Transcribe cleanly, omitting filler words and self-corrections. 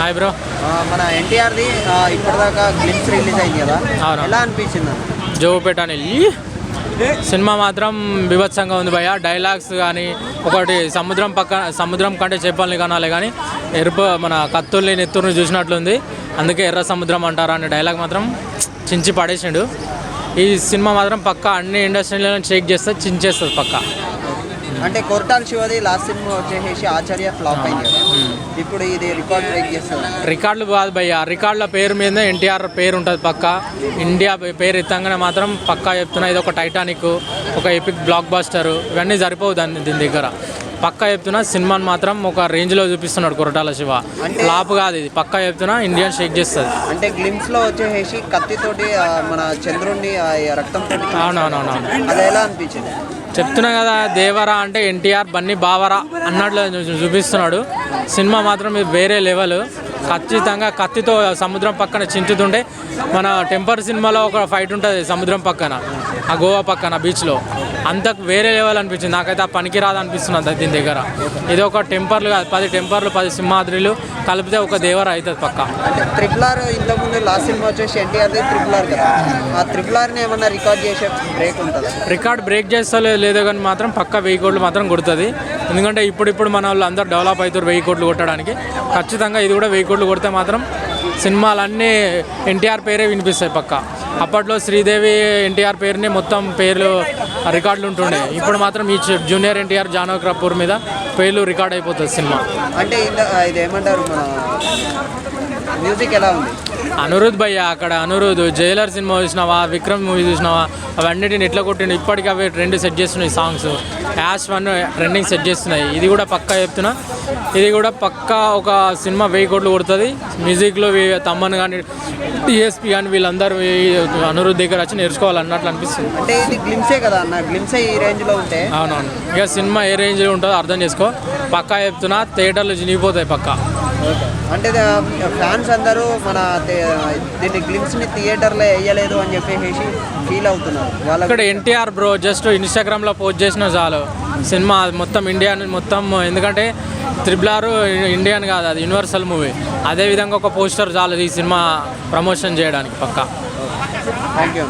Hi bro. మన ఎన్టీఆర్ది ఇప్పటిదాకా glimpse release అయింది కదా, అవును. ఎలా అనిపించింది? జోగుపేట అని సినిమా మాత్రం బీభత్సంగా ఉంది భయ్య. డైలాగ్స్ కానీ ఒకటి సముద్రం కంటే చేపల్ని కనాలి కానీ మన కత్తుల్ని నెత్తుర్ని చూసినట్లుంది. అందుకే ఎర్ర సముద్రం అంటారా అనే డైలాగ్ మాత్రం చించి పడేసిండు. ఈ సినిమా మాత్రం పక్కా అన్ని ఇండస్ట్రీలను షేక్ చేస్తుంది, చించేస్తుంది పక్కా. అంటే కొరటాల శివది లాస్ట్ సినిమా వచ్చేసి ఆచార్య ఫ్లాప్ అయింది కదా, ఇప్పుడు ఇది రికార్డ్ బ్రేక్ చేస్తుంది. రికార్డులు కాదు భయ్య, రికార్డుల పేరు మీద ఎన్టీఆర్ పేరు ఉంటుంది పక్కా. ఇండియా పేరు ఎత్తంగానే మాత్రం పక్కా చెప్తున్నా, ఇది ఒక టైటానిక్, ఒక ఎపిక్ బ్లాక్ బస్టర్, ఇవన్నీ సరిపోవు దీని దగ్గర. పక్కా చెప్తున్నా, సినిమాని మాత్రం ఒక రేంజ్లో చూపిస్తున్నాడు కొరటాల శివ. ఫ్లాప్ కాదు ఇది, పక్కా చెప్తున్నా, ఇండియన్ షేక్ చేస్తుంది. అంటే గ్లిమ్స్లో వచ్చేసి కత్తితోటి మన చంద్రుడిని రక్తంతో, అవునవునవును, అది ఎలా అనిపించింది? చెప్తున్నా కదా, దేవరా అంటే ఎన్టీఆర్ బన్నీ బావరా అన్నట్లు చూపిస్తున్నాడు. సినిమా మాత్రం వేరే లెవెల్. ఖచ్చితంగా కత్తితో సముద్రం పక్కన చించుతుంటే, మన టెంపర్ సినిమాలో ఒక ఫైట్ ఉంటుంది సముద్రం పక్కన, ఆ గోవా పక్కన బీచ్లో, అంత వేరే లెవెల్ అనిపించింది నాకైతే. ఆ పనికి రాదు అనిపిస్తున్నది దీని దగ్గర. ఇది ఒక టెంపర్లు కాదు, 10 టెంపర్లు 10 సింహాద్రిలు కలిపితే ఒక దేవర అవుతుంది పక్క. అంటే RRR ఇంతకుముందు లాస్ట్ సినిమా వచ్చేసి ఎన్టీఆర్ది RRR కదా, ఆ RRRని ఏమన్నా రికార్డ్ చేసే బ్రేక్ ఉంటుంది? రికార్డ్ బ్రేక్ చేస్తా లేదో కానీ మాత్రం పక్క 1000 కోట్లు మాత్రం కొడుతుంది. ఎందుకంటే ఇప్పుడు మన వాళ్ళు అందరూ డెవలప్ అవుతారు 1000 కోట్లు కొట్టడానికి. ఖచ్చితంగా ఇది కూడా 1000 కోట్లు కొడితే మాత్రం సినిమాలన్నీ ఎన్టీఆర్ పేరే వినిపిస్తాయి పక్క. అప్పట్లో శ్రీదేవి ఎన్టీఆర్ పేరుని మొత్తం పేర్లు రికార్డులు ఉంటుండే, ఇప్పుడు మాత్రం ఈ జూనియర్ ఎన్టీఆర్ జానవి కపూర్ మీద పేర్లు రికార్డ్ అయిపోతుంది సినిమా. అంటే ఇది ఏమంటారు, మన మ్యూజిక్ ఎలా ఉంది? అనిరుద్ భయ్య, అక్కడ అనిరుద్ జైలర్ సినిమా చూసినావా, విక్రమ్ మూవీ చూసినావా, అవన్నిటిని ఎట్లా కొట్టిండు. ఇప్పటికీ అవి ట్రెండ్ సెట్ చేస్తున్నాయి సాంగ్స్. యాష్ 1 ట్రెండింగ్ సెట్ చేస్తున్నాయి. ఇది కూడా పక్కా చెప్తున్నా, ఇది కూడా పక్కా ఒక సినిమా 1000 కోట్లు కొడుతుంది. మ్యూజిక్లో తమ్మన్ కానీ డిఎస్పీ కానీ వీళ్ళందరూ అనిరుద్ దగ్గర వచ్చి నేర్చుకోవాలన్నట్లు అనిపిస్తుంది. అంటే ఇది గ్లిమ్సే కదా అన్న, గ్లిమ్సే ఈ రేంజ్లో ఉంటే. అవునవును, ఇక సినిమా ఏ రేంజ్లో ఉంటుందో అర్థం చేసుకో. పక్కా చెప్తున్నా, థియేటర్లు చినిగిపోతాయి పక్కా. అంటే ఫ్యాన్స్ అందరూ మన దీన్ని గ్లిమ్స్ని థియేటర్లో వేయలేదు అని చెప్పేసి ఫీల్ అవుతున్నారు. ఇక్కడ ఎన్టీఆర్ బ్రో జస్ట్ ఇన్స్టాగ్రామ్లో పోస్ట్ చేసినా చాలు, సినిమా మొత్తం ఇండియా మొత్తం. ఎందుకంటే RRR ఇండియన్ కాదు, అది యూనివర్సల్ మూవీ. అదేవిధంగా ఒక పోస్టర్ చాలు ఈ సినిమా ప్రమోషన్ చేయడానికి పక్కా. Thank you.